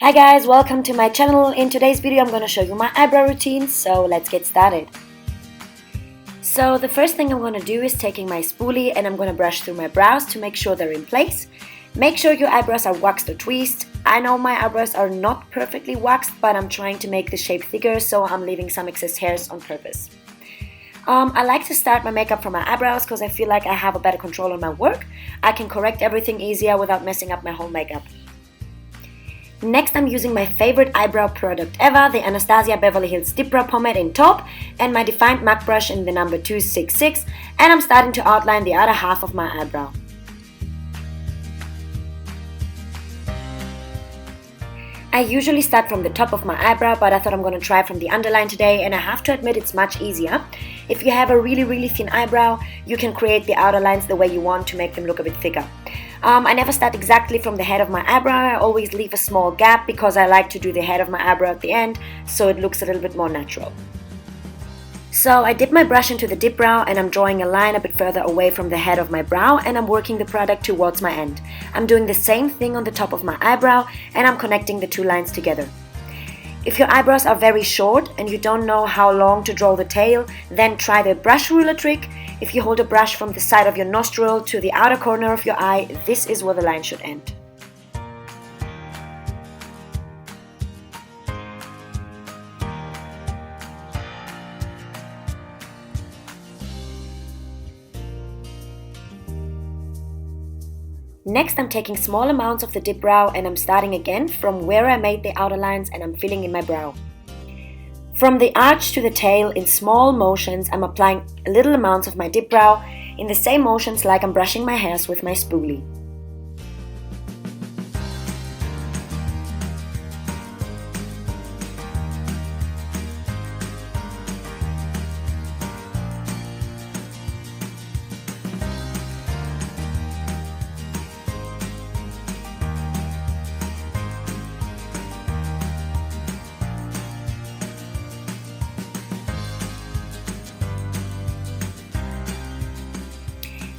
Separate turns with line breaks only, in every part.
Hi guys, welcome to my channel. In today's video I'm going to show you my eyebrow routine, so let's get started. So the first thing I'm going to do is taking my spoolie and I'm going to brush through my brows to make sure they're in place. Make sure your eyebrows are waxed or tweezed. I know my eyebrows are not perfectly waxed, but I'm trying to make the shape thicker, so I'm leaving some excess hairs on purpose. I like to start my makeup from my eyebrows because I feel like I have a better control on my work. I can correct everything easier without messing up my whole makeup. Next, I'm using my favorite eyebrow product ever, the Anastasia Beverly Hills Dip Brow Pomade in taupe and my defined MAC brush in the number 266, and I'm starting to outline the other half of my eyebrow. I usually start from the top of my eyebrow, but I thought I'm going to try from the underline today, and I have to admit it's much easier. If you have a really thin eyebrow, you can create the outer lines the way you want to make them look a bit thicker. I never start exactly from the head of my eyebrow. I always leave a small gap because I like to do the head of my eyebrow at the end, so it looks a little bit more natural. So I dip my brush into the dip brow and I'm drawing a line a bit further away from the head of my brow, and I'm working the product towards my end. I'm doing the same thing on the top of my eyebrow and I'm connecting the two lines together. If your eyebrows are very short and you don't know how long to draw the tail, then try the brush ruler trick. If you hold a brush from the side of your nostril to the outer corner of your eye, this is where the line should end. Next, I'm taking small amounts of the dip brow and I'm starting again from where I made the outer lines and I'm filling in my brow. From the arch to the tail, in small motions, I'm applying little amounts of my dip brow in the same motions like I'm brushing my hairs with my spoolie.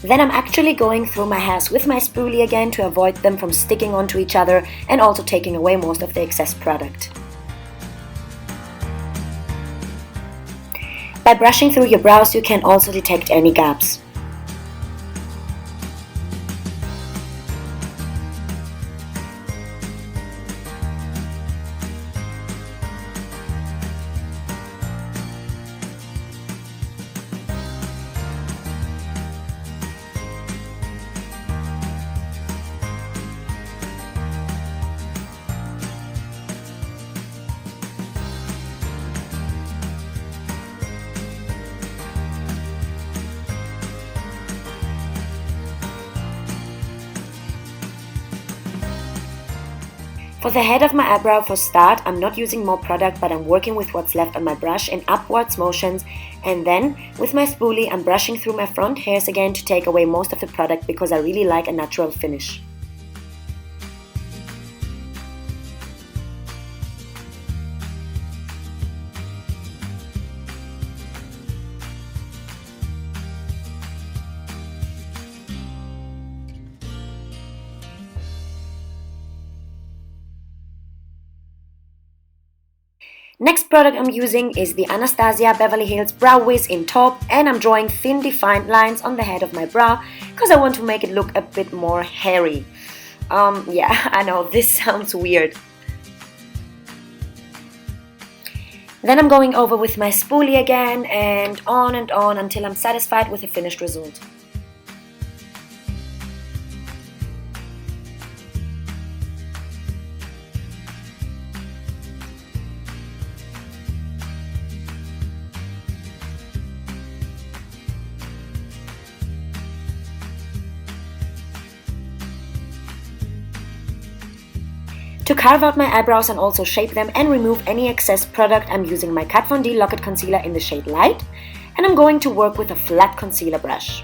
Then I'm actually going through my hairs with my spoolie again to avoid them from sticking onto each other and also taking away most of the excess product. By brushing through your brows, you can also detect any gaps. For the head of my eyebrow, for start, I'm not using more product, but I'm working with what's left on my brush in upwards motions, and then with my spoolie I'm brushing through my front hairs again to take away most of the product because I really like a natural finish. Next product I'm using is the Anastasia Beverly Hills Brow Wiz in taupe, and I'm drawing thin defined lines on the head of my brow because I want to make it look a bit more hairy. Yeah, I know this sounds weird. Then I'm going over with my spoolie again and on until I'm satisfied with the finished result. To carve out my eyebrows and also shape them and remove any excess product, I'm using my Kat Von D Lock-It Concealer in the shade Light, and I'm going to work with a flat concealer brush.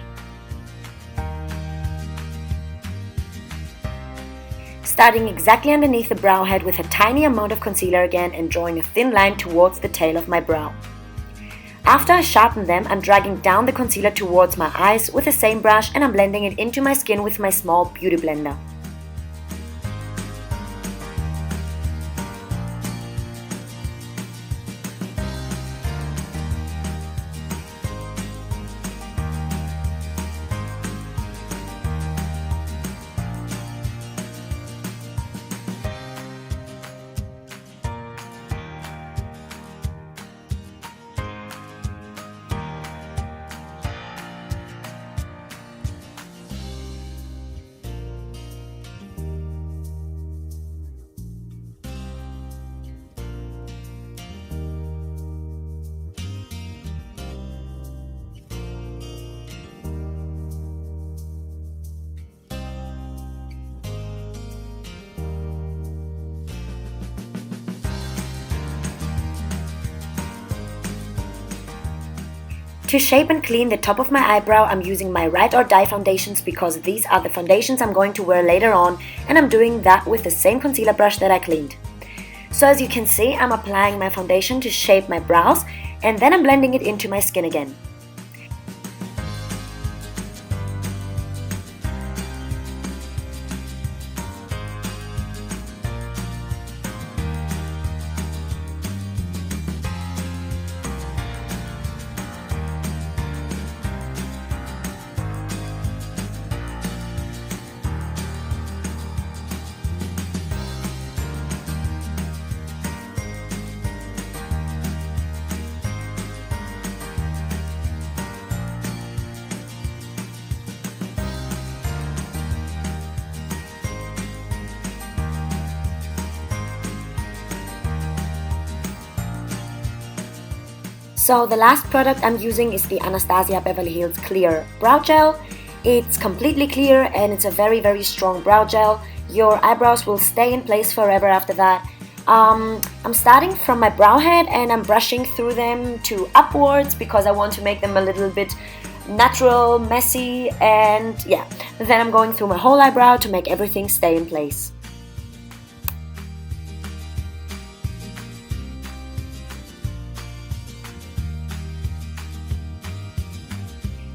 Starting exactly underneath the brow head with a tiny amount of concealer again and drawing a thin line towards the tail of my brow. After I sharpen them, I'm dragging down the concealer towards my eyes with the same brush and I'm blending it into my skin with my small beauty blender. To shape and clean the top of my eyebrow, I'm using my Ride or Die foundations because these are the foundations I'm going to wear later on, and I'm doing that with the same concealer brush that I cleaned. So as you can see, I'm applying my foundation to shape my brows, and then I'm blending it into my skin again. So the last product I'm using is the Anastasia Beverly Hills Clear Brow Gel. It's completely clear and it's a very strong brow gel. Your eyebrows will stay in place forever after that. I'm starting from my brow head and I'm brushing through them to upwards because I want to make them a little bit natural, messy, and yeah. Then I'm going through my whole eyebrow to make everything stay in place.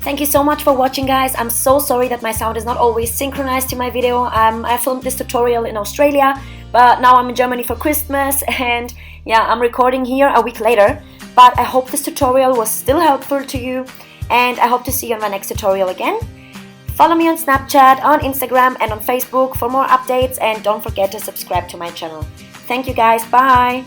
Thank you so much for watching, guys. I'm so sorry that my sound is not always synchronized to my video. I filmed this tutorial in Australia, but now I'm in Germany for Christmas, and yeah, I'm recording here a week later. But I hope this tutorial was still helpful to you, and I hope to see you on my next tutorial again. Follow me on Snapchat, on Instagram, and on Facebook for more updates, and don't forget to subscribe to my channel. Thank you, guys. Bye!